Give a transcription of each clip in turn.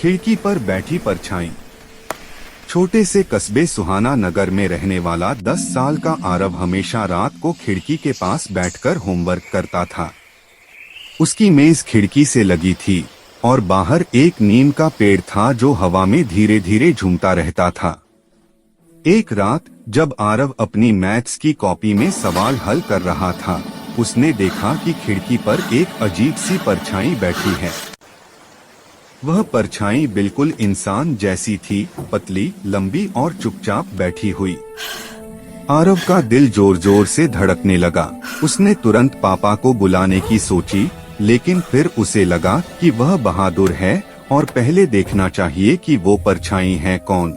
खिड़की पर बैठी परछाई। छोटे से कस्बे सुहाना नगर में रहने वाला 10 साल का आरव हमेशा रात को खिड़की के पास बैठकर होमवर्क करता था। उसकी मेज खिड़की से लगी थी और बाहर एक नीम का पेड़ था जो हवा में धीरे धीरे झूमता रहता था। एक रात जब आरव अपनी मैथ्स की कॉपी में सवाल हल कर रहा था, उसने देखा कि खिड़की पर एक अजीब सी परछाई बैठी है। वह परछाई बिल्कुल इंसान जैसी थी, पतली, लंबी और चुपचाप बैठी हुई। आरव का दिल जोर जोर से धड़कने लगा। उसने तुरंत पापा को बुलाने की सोची, लेकिन फिर उसे लगा कि वह बहादुर है और पहले देखना चाहिए कि वो परछाई है कौन।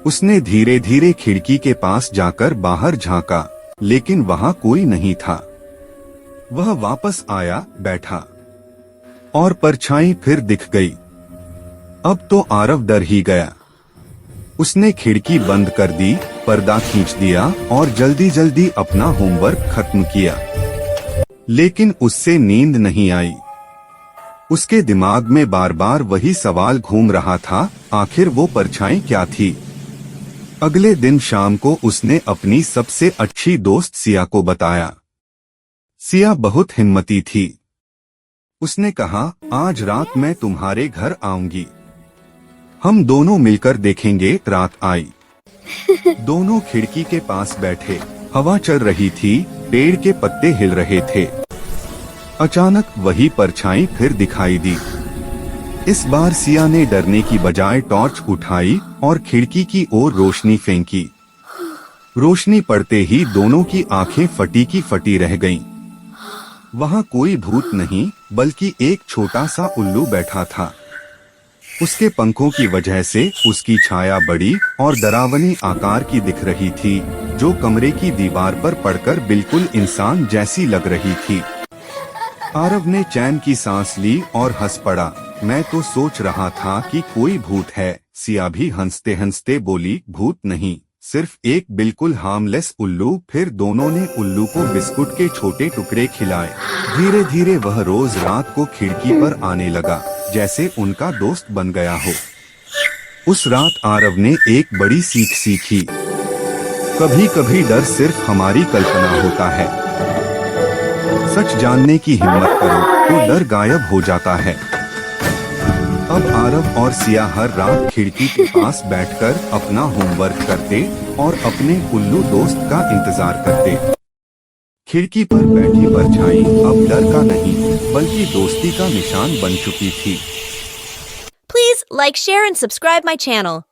उसने धीरे धीरे खिड़की के पास जाकर बाहर झांका, लेकिन वहां कोई नहीं था। वह वापस आया, बैठा और परछाई फिर दिख गई। अब तो आरव डर ही गया। उसने खिड़की बंद कर दी, पर्दा खींच दिया और जल्दी जल्दी अपना होमवर्क खत्म किया। लेकिन उससे नींद नहीं आई। उसके दिमाग में बार बार वही सवाल घूम रहा था, आखिर वो परछाई क्या थी। अगले दिन शाम को उसने अपनी सबसे अच्छी दोस्त सिया को बताया। सिया बहुत हिम्मती थी। उसने कहा, आज रात मैं तुम्हारे घर आऊंगी, हम दोनों मिलकर देखेंगे। रात आई। दोनों खिड़की के पास बैठे। हवा चल रही थी, पेड़ के पत्ते हिल रहे थे। अचानक वही परछाई फिर दिखाई दी। इस बार सिया ने डरने की बजाय टॉर्च उठाई और खिड़की की ओर रोशनी फेंकी। रोशनी पड़ते ही दोनों की आंखें फटी की फटी रह गईं। वहां कोई भूत नहीं, बल्कि एक छोटा सा उल्लू बैठा था। उसके पंखों की वजह से उसकी छाया बड़ी और डरावनी आकार की दिख रही थी, जो कमरे की दीवार पर पड़कर बिल्कुल इंसान जैसी लग रही थी। आरव ने चैन की सांस ली और हंस पड़ा। मैं तो सोच रहा था कि कोई भूत है। सिया भी हंसते हंसते बोली, भूत नहीं, सिर्फ एक बिल्कुल हार्मलेस उल्लू। फिर दोनों ने उल्लू को बिस्कुट के छोटे टुकड़े खिलाए। धीरे धीरे वह रोज रात को खिड़की पर आने लगा, जैसे उनका दोस्त बन गया हो। उस रात आरव ने एक बड़ी सीख सीखी। कभी कभी डर सिर्फ हमारी कल्पना होता है। सच जानने की हिम्मत करो तो डर गायब हो जाता है। अब आरव और सिया हर रात खिड़की के पास बैठकर अपना होमवर्क करते और अपने उल्लू दोस्त का इंतजार करते। खिड़की पर बैठी परछाई अब डर का नहीं, बल्कि दोस्ती का निशान बन चुकी थी। Please like, share and subscribe my channel.